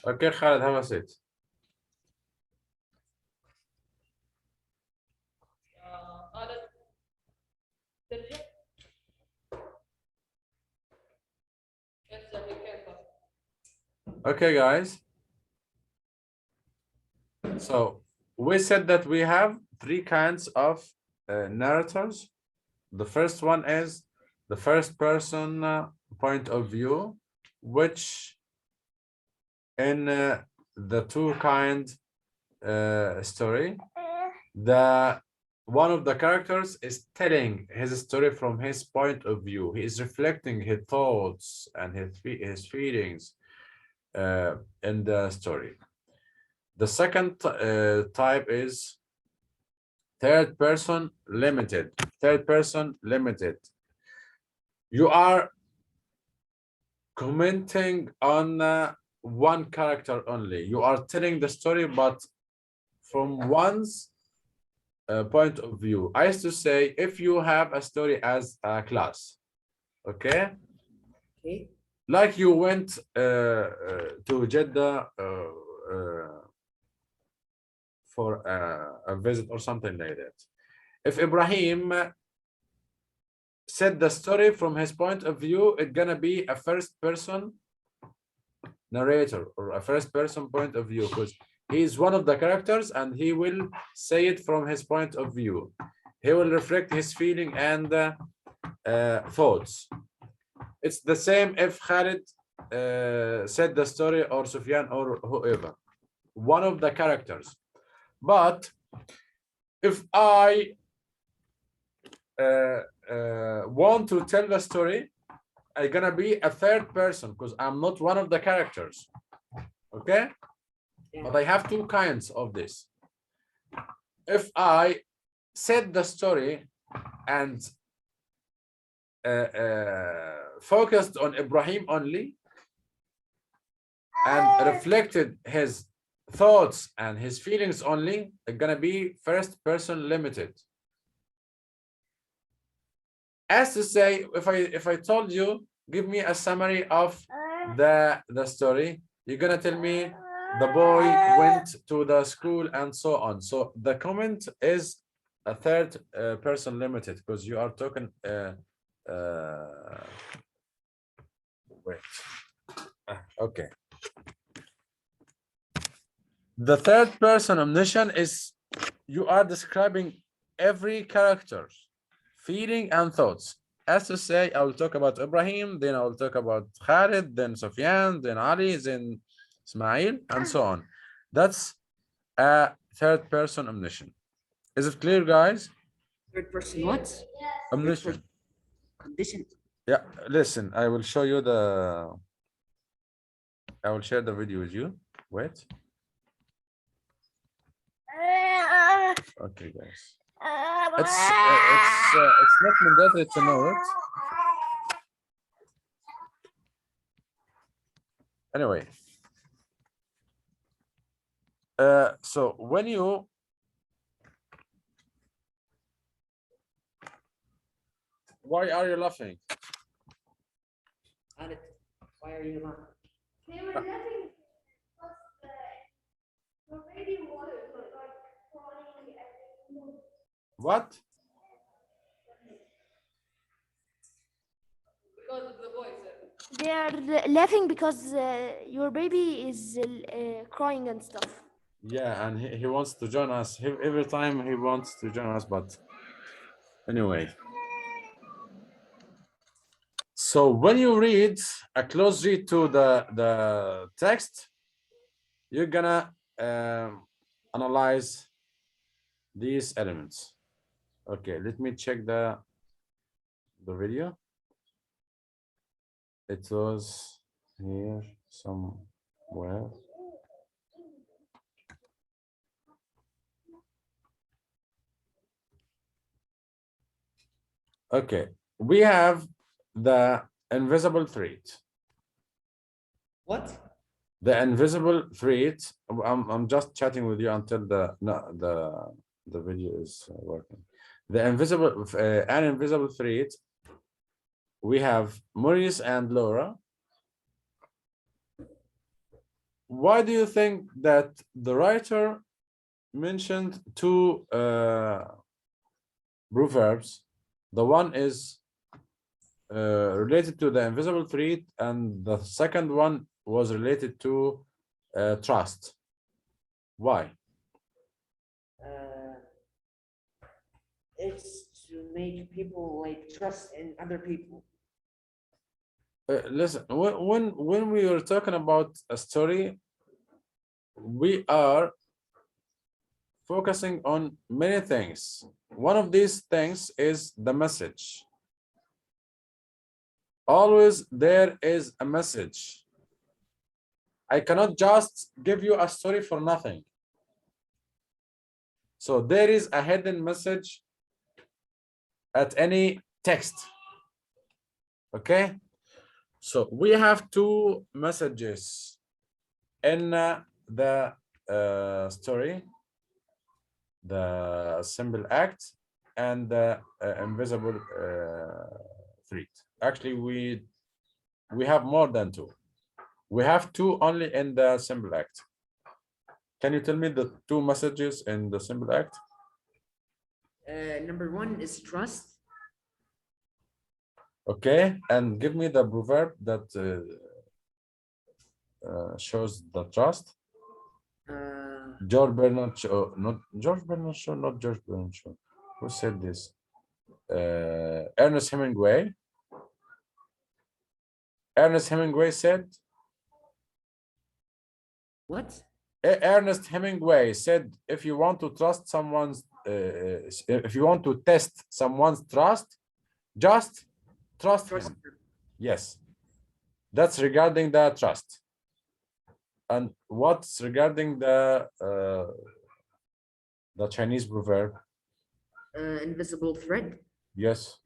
Okay, Khaled, have a seat. Okay, guys. So we said that we have three kinds of narrators. The first one is the first person point of view, which in the two kind story, the one of the characters is telling his story from his point of view. He is reflecting his thoughts and his feelings in the story. The second type is third person limited. Third person limited. You are commenting on one character only. You are telling the story, but from one's point of view. I used to say, if you have a story as a class, okay? Okay. Like you went to Jeddah for a visit or something like that. If Ibrahim said the story from his point of view, it's gonna be a first person narrator or a first person point of view, because he's one of the characters and he will say it from his point of view. He will reflect his feeling and thoughts. It's the same if Khalid said the story, or Sufyan, or whoever, one of the characters. But if I want to tell the story, I'm gonna be a third person because I'm not one of the characters. Okay? Yeah. But I have two kinds of this. If I said the story and focused on Ibrahim only and reflected his thoughts and his feelings only, it's gonna be first person limited. As to say, if I told you, give me a summary of the story, you're gonna tell me the boy went to the school and so on. So the comment is a third person limited because you are talking wait. Okay. The third person omniscient is you are describing every character's feeling and thoughts. As to say, I will talk about Ibrahim, then I will talk about Khalid, then Sufyan, then Ali, then Ismail, and so on. That's a third person omniscient. Is it clear, guys? Third person what? Omniscient. Condition. Yeah, listen, I will show you I will share the video with you. Wait. Okay, guys. It's not mandatory to know it. Anyway. So when you why are you laughing? Khalid, why are you laughing? They were laughing because the baby was like crying and What? because of the voice. They are laughing because your baby is crying and stuff. Yeah, and he wants to join us. Every time he wants to join us, but anyway. So when you read a close read to the text, you're gonna analyze these elements. Okay, let me check the video. It was here somewhere. Okay, we have the invisible thread. What? The invisible thread. I'm just chatting with you until the video is working. The invisible an invisible thread. We have Maurice and Laura. why do you think that the writer mentioned two proverbs? The one is related to the invisible threat, and the second one was related to trust. Why? It's to make people like trust in other people. Listen, when we were talking about a story, we are focusing on many things. One of these things is the message. Always there is a message. I cannot just give you a story for nothing. So there is a hidden message at any text. Okay? So we have two messages in the story, the simple act and the invisible threat. Actually, we have more than two. We have two only in the simple act. Can you tell me the two messages in the simple act? Number one is trust. Okay, and give me the proverb that shows the trust. George Bernard Shaw, not George Bernard Shaw, not George Bernard Shaw. Who said this? Ernest Hemingway. Ernest Hemingway said. What? Ernest Hemingway said, if you want to trust someone's, if you want to test someone's trust, just trust him. Yes, that's regarding the trust. And what's regarding the Chinese proverb? Invisible thread. Yes.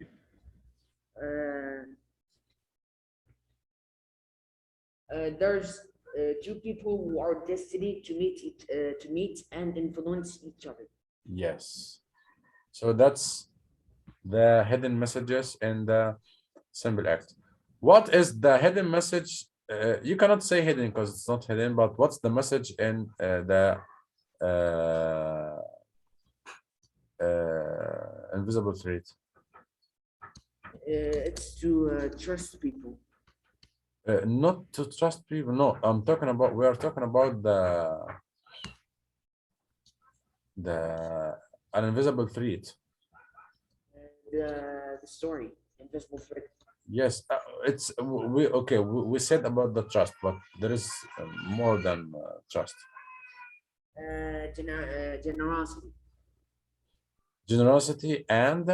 There's two people who are destined to meet and influence each other. Yes. So that's the hidden messages in the simple act. What is the hidden message? You cannot say hidden because it's not hidden, but what's the message in the invisible threat? It's to trust people. Not to trust people. No, I'm talking about. We are talking about an invisible threat. The story, invisible thread. Yes, it's we said about the trust, but there is more than trust. Generosity. Generosity and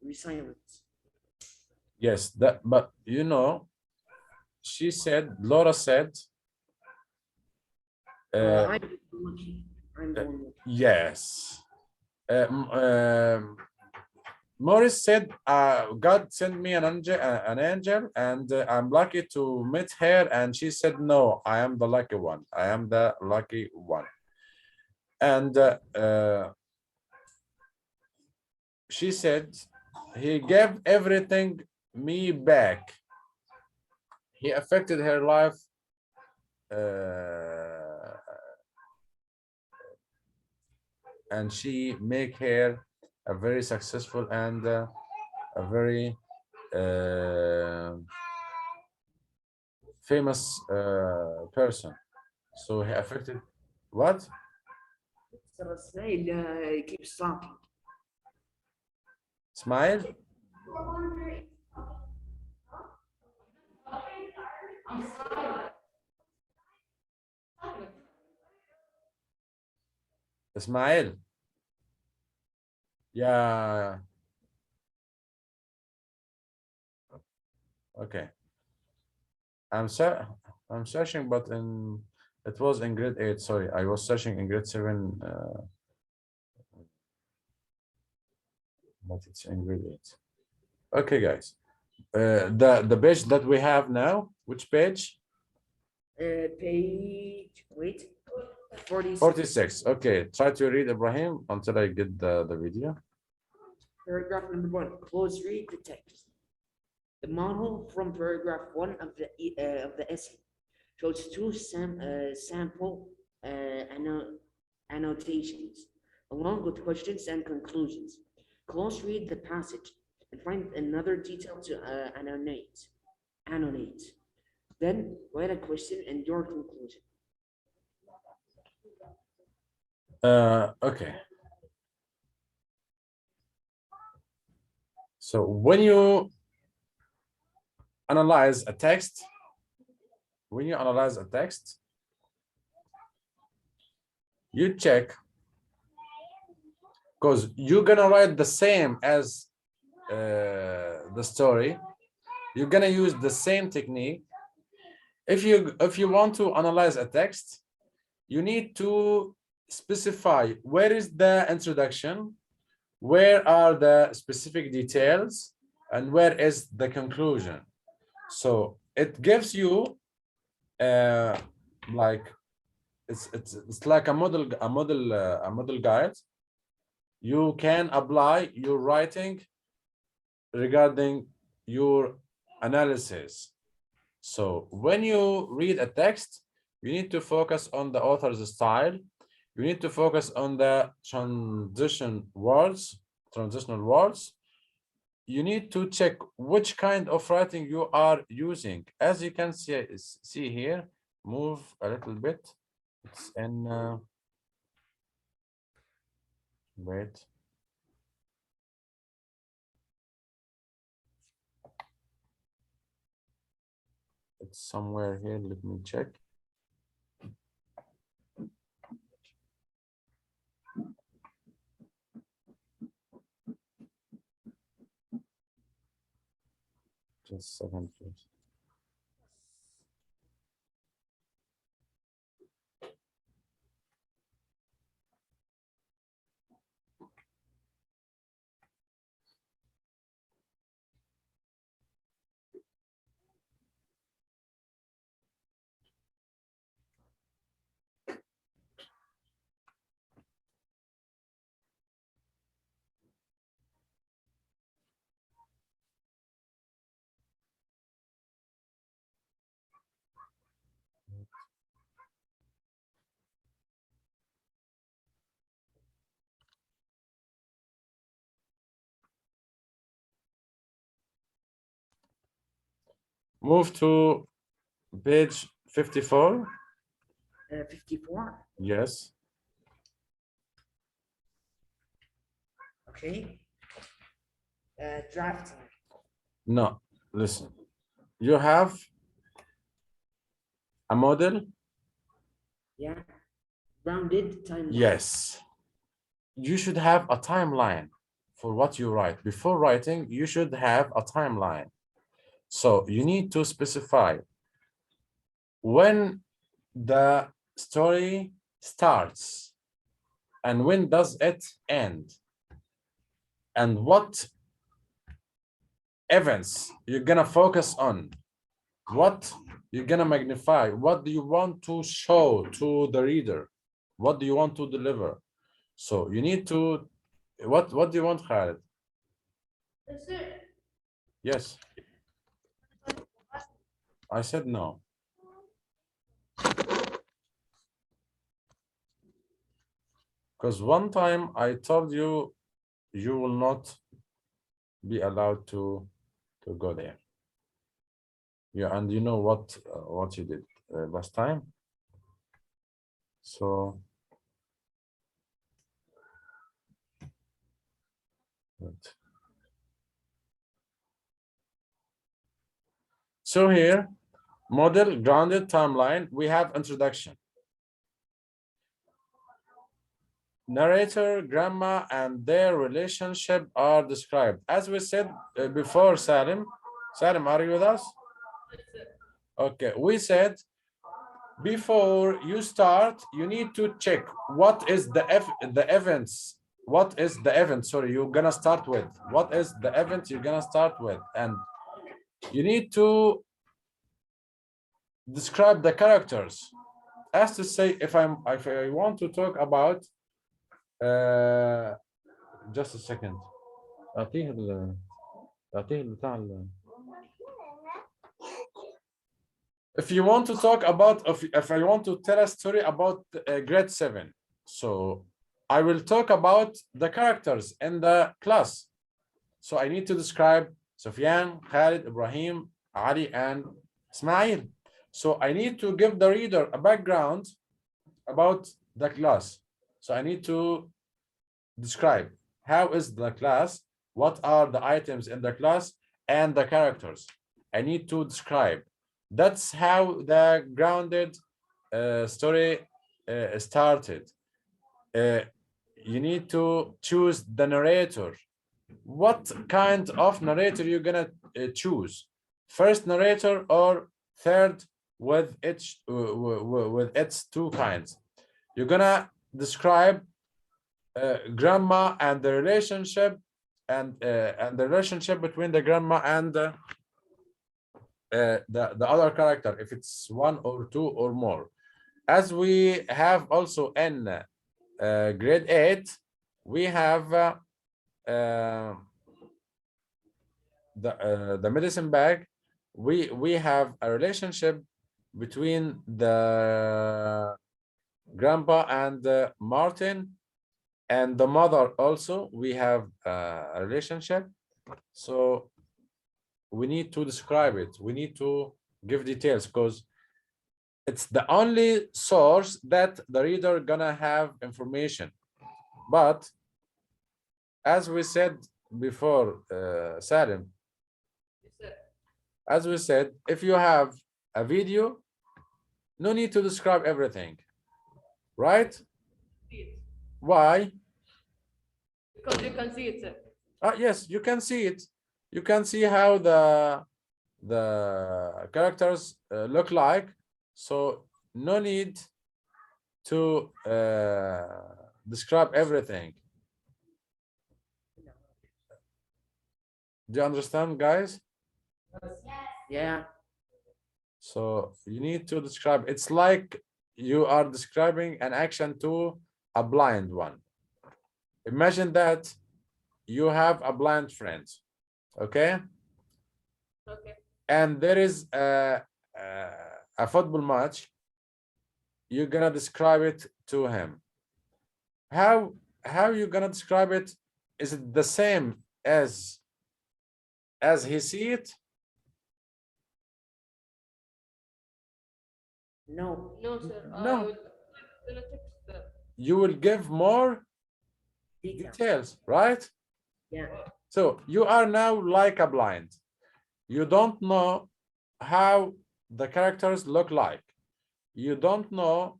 resilience. yes, that. But you know, she said. Laura said. I'm lucky. I'm born lucky. Yes. Morris said, God sent me an angel, and I'm lucky to meet her. And she said, no, I am the lucky one. I am the lucky one. And she said, he gave everything me back. He affected her life. And she make her a very successful and a very famous person. So he affected what? Keeps talking. Smile. Ismail. Yeah. Okay. I'm searching, but it was in grade 8. Sorry, I was searching in grade 7. But it's in grade 8. Okay, guys. The page that we have now, which page? Page, wait, 46. 46. Okay, try to read Ibrahim until I get the video. Paragraph number 1. Close read the text. The model from paragraph 1 of the essay shows two sample annotations, along with questions and conclusions. Close read the passage and find another detail to annotate. Then write a question and your conclusion. Okay. So when you analyze a text, you check, because you're gonna write the same as the story. You're gonna use the same technique. If you want to analyze a text, you need to specify where is the introduction, where are the specific details, and where is the conclusion. So it gives you like it's like a model guide. You can apply your writing regarding your analysis. So when you read a text, you need to focus on the author's style. You need to focus on the transitional words. You need to check which kind of writing you are using. As you can see here, move a little bit. It's in wait. It's somewhere here. Let me check. Just a second, please. Move to page 54. 54. Yes. Okay. Drafting. No, listen. You have a model. Yeah. Rounded timeline. Yes. You should have a timeline for what you write. Before writing, you should have a timeline. So you need to specify when the story starts and when does it end, and what events you're gonna focus on, what you're gonna magnify, what do you want to show to the reader, what do you want to deliver. So you need to, what do you want, Khaled? Yes. I said no. Because one time I told you, you will not be allowed to go there. Yeah, and you know what you did last time. So good. So here, model, grounded, timeline, we have introduction. Narrator, grandma, and their relationship are described. As we said before, Salim, are you with us? Okay, we said before you start, you need to check what is the events. What is the event? Sorry, you're gonna start with. What is the event you're gonna start with? And you need to describe the characters. As to say, if I want to talk about just a second. أعطيه البتاع If you want to talk about, if I want to tell a story about grade 7, so I will talk about the characters in the class. So I need to describe Sufyan, Khalid, Ibrahim, Ali, and Ismail. So I need to give the reader a background about the class. So I need to describe how is the class, what are the items in the class, and the characters. I need to describe. That's how the grounded story started. You need to choose the narrator. What kind of narrator you're gonna choose? First narrator or third with its two kinds? You're gonna describe grandma and the relationship and the relationship between the grandma and the other character, if it's one or two or more. As we have also in grade 8, we have the medicine bag. We have a relationship between the grandpa and Martin, and the mother also. We have a relationship, so we need to describe it. We need to give details because it's the only source that the reader gonna have information. But as we said before, Salim, as we said, if you have a video, no need to describe everything, right? Why? Because you can see it, sir. Yes, you can see it. You can see how the characters look like. So no need to describe everything. Do you understand, guys? Yeah. So you need to describe. It's like you are describing an action to a blind one. Imagine that you have a blind friend, okay? Okay. And there is a football match. You're gonna describe it to him. How you gonna describe it? Is it the same as he see it? No. No, sir. No. I will send a text, sir. You will give more Detail. details, right? Yeah. So you are now like a blind. You don't know how the characters look like. You don't know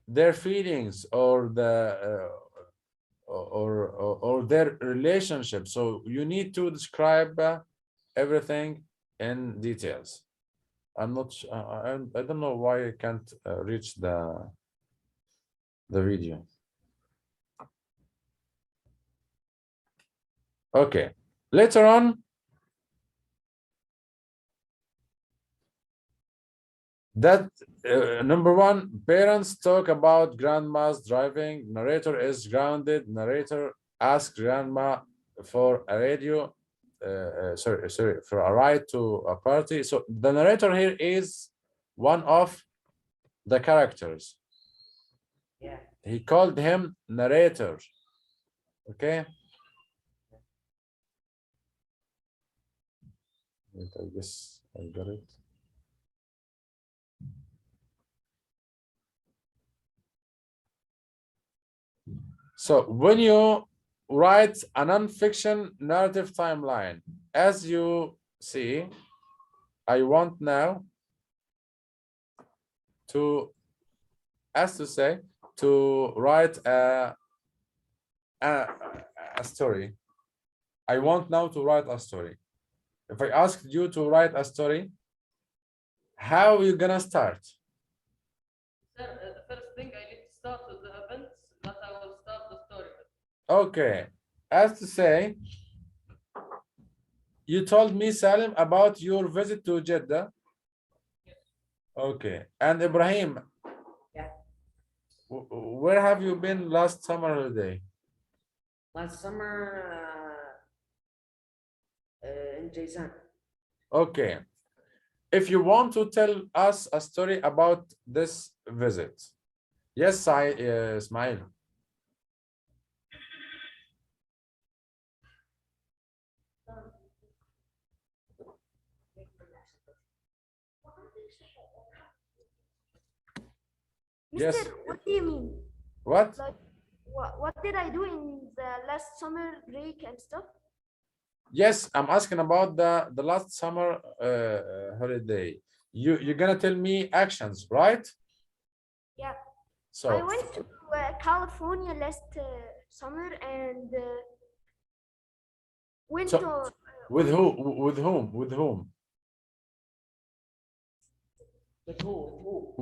their feelings or or their relationship. So you need to describe everything in details. I'm not. I don't know why I can't reach the video. Okay. Later on, that number one, parents talk about grandma's driving. Narrator is grounded. Narrator asks grandma for a radio. Sorry, for a ride to a party. So the narrator here is one of the characters. Yeah. He called him narrator. Okay. Wait, I guess I got it. So when you write a non-fiction narrative timeline, as you see, I want now to, to write a story. I want now to write a story. If I asked you to write a story, how are you gonna start? Sir, the first thing I need to start with the events that I will start the story with. Okay, as to say, you told me, Salim, about your visit to Jeddah. Yes. Okay, and Ibrahim. Yeah. Where have you been last summer holiday? Last summer, and Jason. Okay. If you want to tell us a story about this visit. Yes, Ismail. Yes. Mister, what do you mean? What? Like, what did I do in the last summer break and stuff? Yes, I'm asking about the last summer holiday. You're gonna tell me actions, right? Yeah, I So went to California last summer and went So- to with who? With whom? With whom? With who?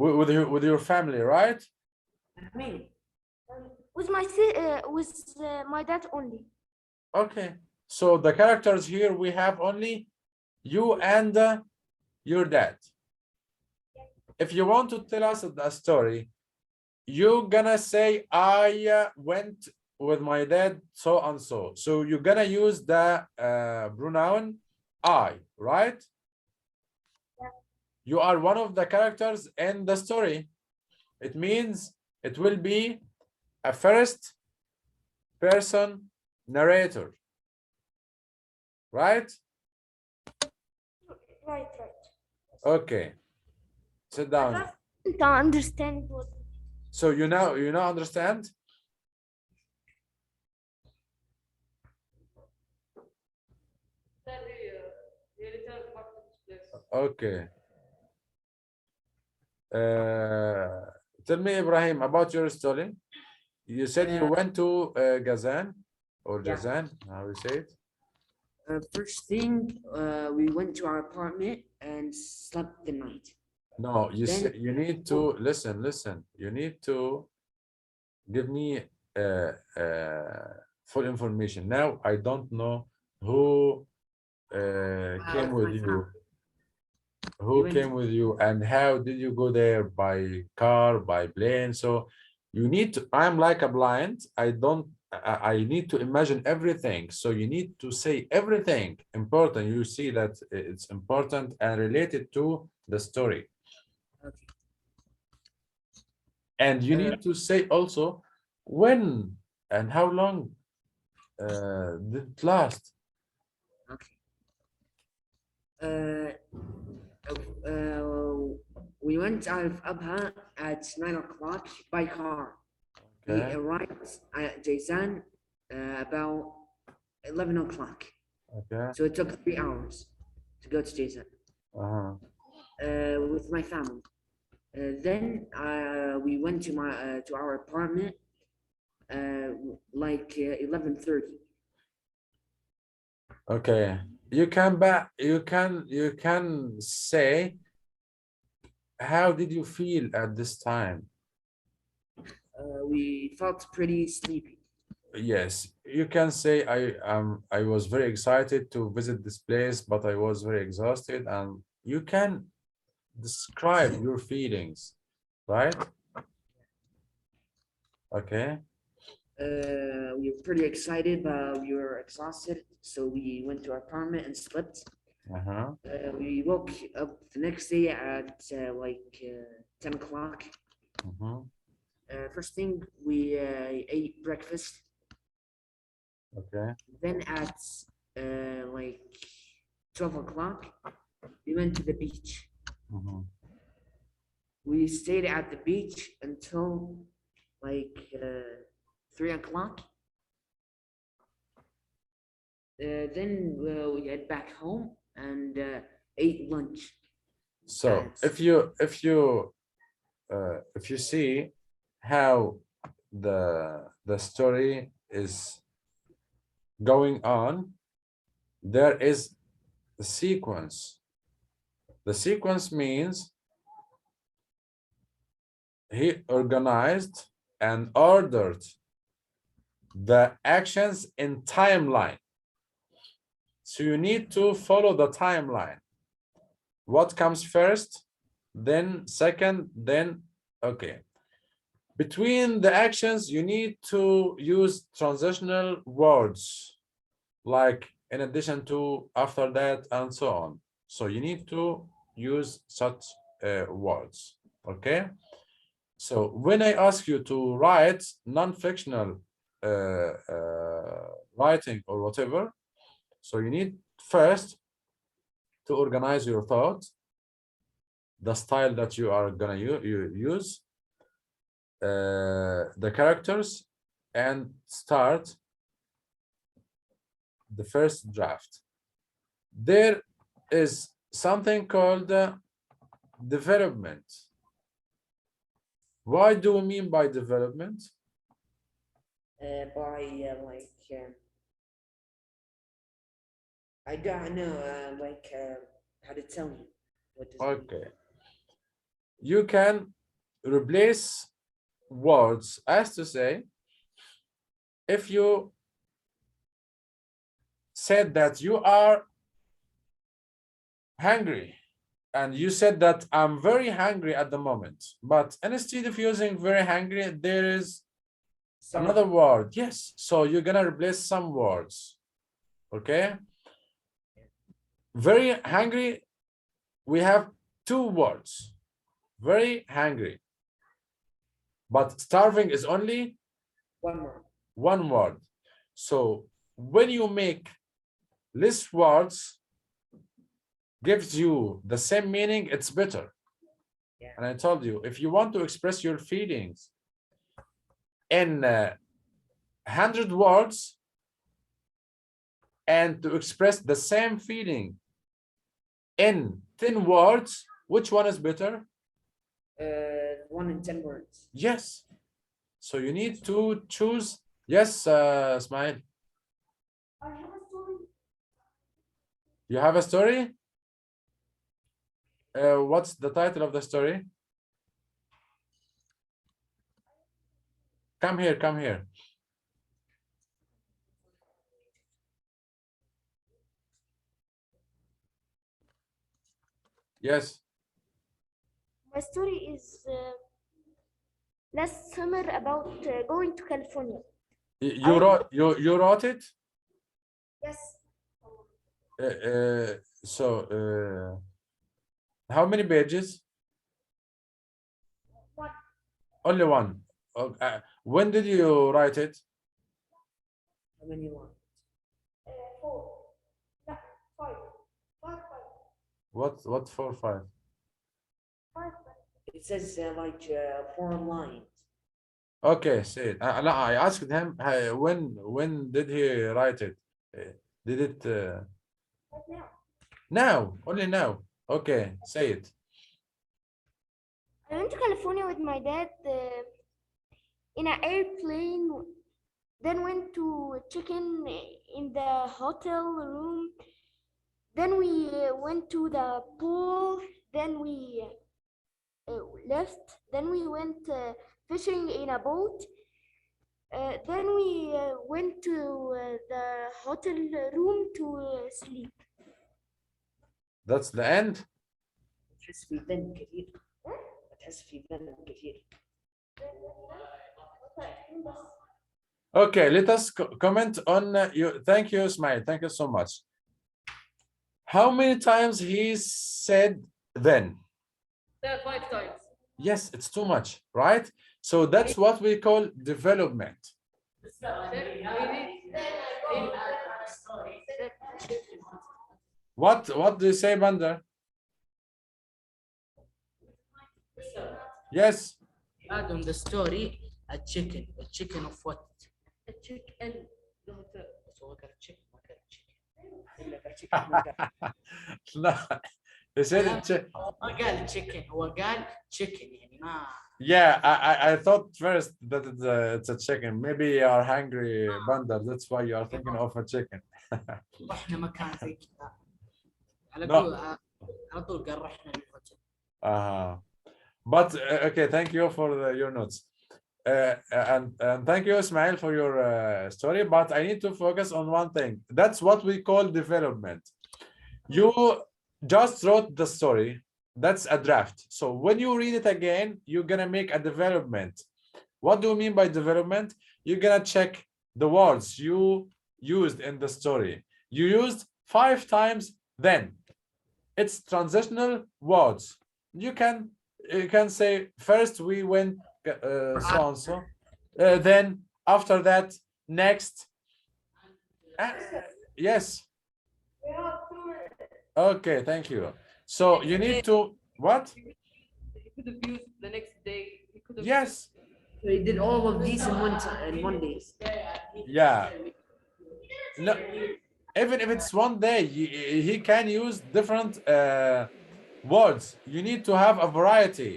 With your family, right? I mean, with my dad only. Okay. So the characters here we have only you and your dad. If you want to tell us a story, you're gonna say I went with my dad so and so. So you're gonna use the pronoun I, right? Yeah. You are one of the characters in the story. It means it will be a first person narrator, right? Right. Okay, sit I down. just don't understand what. So you now understand? Then he returned back to his place. Okay. Tell me, Ibrahim, about your story. You said you went to Gazan or Yeah. Jazan, how you say it? first thing, we went to our apartment and slept the night. No, you Then- say you need to listen. You need to give me full information. Now I don't know who came with with my you. family. Who went- came with you and how did you go there? By car, by plane? So you need to, I'm like a blind. I need to imagine everything. So you need to say everything important. You see that it's important and related to the story. Okay. And you need to say also when and how long did it last? Uh, we went out of Abha at 9 o'clock by car. We Okay. arrived at Jazan about 11 o'clock. Okay. So it took 3 hours to go to Jazan Uh-huh. with my family. Then we went to our apartment like 11:30. Okay. You can say how did you feel at this time? We felt pretty sleepy. Yes, you can say I was very excited to visit this place, but I was very exhausted, and you can describe your feelings, right? Okay. We were pretty excited, but we were exhausted. So we went to our apartment and slept. Uh-huh. We woke up the next day at 10 o'clock. Uh-huh. First thing, we ate breakfast. Okay. Then at like 12 o'clock, we went to the beach. Uh-huh. We stayed at the beach until like 3 o'clock. Then we head back home and ate lunch. So if you see how the story is going on, there is the sequence. The sequence means he organized and ordered the actions in timeline. So you need to follow the timeline. What comes first, then second, then okay. Between the actions, you need to use transitional words like in addition to, after that, and so on. So you need to use such words, okay? So when I ask you to write non-fictional writing or whatever, so you need first to organize your thoughts, the style that you are gonna use, the characters, and start the first draft. There is something called development. What do we mean by development? I don't know, how to tell you. What does it mean? Okay. You can replace words as to say, if you said that you are hungry and you said that I'm very hungry at the moment, but instead of using very hungry, there is another word. Yes, so you're gonna replace some words, okay? Very hungry, we have two words, very hungry, but starving is only One more. one word. So when you make less words gives you the same meaning, it's better. Yeah. And I told you, if you want to express your feelings in 100 words and to express the same feeling in 10 words, which one is better? 1 in 10 words. Yes. So you need to choose. Yes, Ismail. You have a story? What's the title of the story? Come here, come here. Yes. My story is last summer about going to California. You wrote it? Yes. So how many pages? One. Only one. When did you write it? How many you want? 4. No, 5. 5. What 4, 5? 5. It says 4 lines. Okay, say it. No, I asked him when did he write it? Did it Right now. now? Only now. Okay, say it. I went to California with my dad in an airplane, then went to check in the hotel room, then we went to the pool, then we left, then we went fishing in a boat, then we went to the hotel room to sleep. That's the end. تحس في فن كثير. تحس في فن كثير. Okay, let us comment on you. Thank you, Ismail. Thank you so much. How many times he said then? 5 times. Yes, it's too much, right? So that's what we call development. What do you say, Bandar? Yes. Add on the story a chicken. A chicken of what? A chicken. So هو قال chicken ما قال chicken. No, he said it. ما قال chicken هو قال chicken يعني ما. Yeah, I thought first that it's a chicken. Maybe you are hungry, Bandar. That's why you are thinking of a chicken. رحنا مكان زي كذا. على No. طول على طول قال رحنا للهوتيل. But okay, thank you for your notes. And thank you, Ismail, for your story. But I need to focus on one thing. That's what we call development. You just wrote the story. That's a draft. So when you read it again, you're gonna make a development. What do you mean by development? You're gonna check the words you used in the story. You used 5 times then. It's transitional words. You can say first we went so and so, then after that next. Yes. Okay, thank you. So you need to what? He could have used the next day. He could have Yes. So he did all of these in one time, in one day. Yeah. No, even if it's one day, he can use different words. You need to have a variety.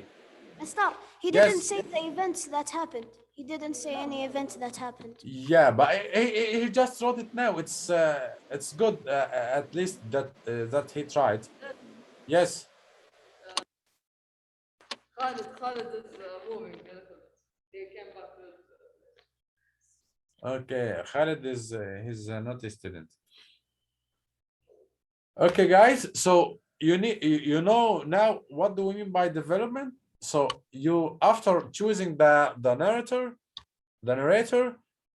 Stop. He Yes. didn't say the events that happened. He didn't say any event that happened. Yeah, but he just wrote it now. It's good at least that he tried. Yes. Khalid is moving. They came back. Okay, Khalid is he's not a student. Okay, guys. So you know now what do we mean by development? So you after choosing the narrator,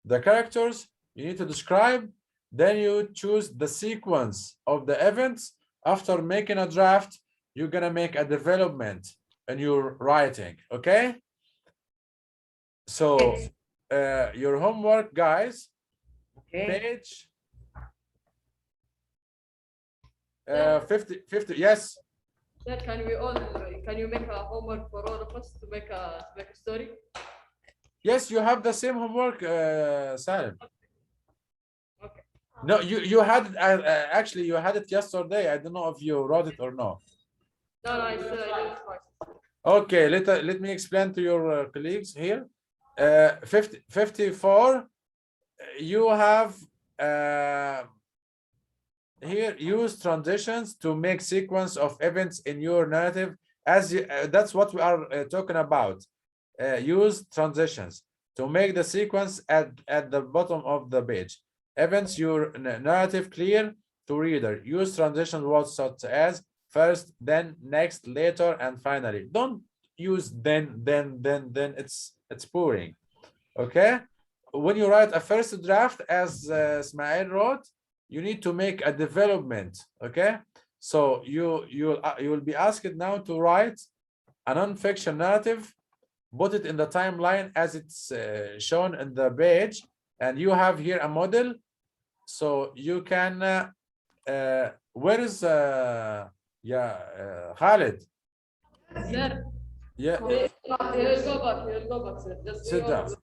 the characters, you need to describe. Then you choose the sequence of the events. After making a draft, you're gonna make a development in your writing. Okay. So your homework, guys. Okay. Page 50. Yes. Sir, can you make a homework for all of us to make a story? Yes, you have the same homework, Salim. Okay. No, you had it, actually you had it yesterday. I don't know if you wrote it or not. No, I did it twice. Okay, let me explain to your colleagues here. 54, you have here use transitions to make sequence of events in your narrative. As you, that's what we are talking about. Use transitions to make the sequence at the bottom of the page. Events your narrative clear to reader. Use transition words such as first, then, next, later, and finally. Don't use then. It's boring. Okay. When you write a first draft, as Ismail wrote, you need to make a development. Okay. So you will be asked now to write a non-fiction narrative. Put it in the timeline as it's shown in the page, and you have here a model, so you can where is Khalid? Sir, Yeah, he'll go back, sir. Just sit down. reorder.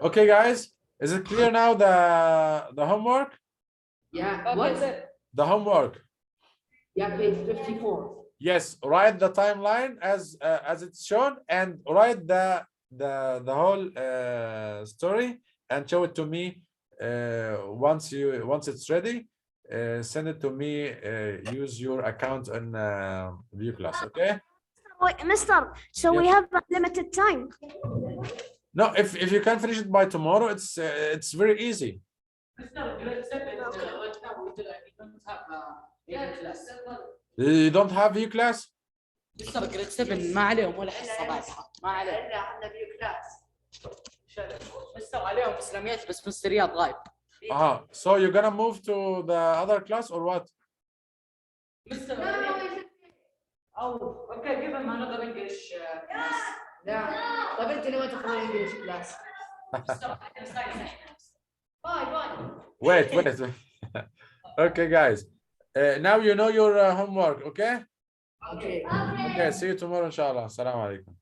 Okay, guys, is it clear now the homework? Yeah. Okay, What? sir. The homework. Yeah, page 54. Yes, write the timeline as it's shown, and write the whole story and show it to me once it's ready. Send it to me. Use your account in View Class. Okay. Wait, Mister. So we Yes. have a limited time. No, if you can finish it by tomorrow, it's very easy. You don't have View Class? مستر جريد 7 ما عليهم ولا حصه بعدها ما عليهم احنا فيو كلاس. مستر عليهم اسلاميات بس مستر رياض غايب So you're gonna move to the other class or what? مستر او اوكي give him another English لا. طب انت لما تاخذ انجلش كلاس؟ Wait. Okay, guys. Now you know your homework, okay? Okay. Okay, see you tomorrow, inshallah. Assalamu alaikum.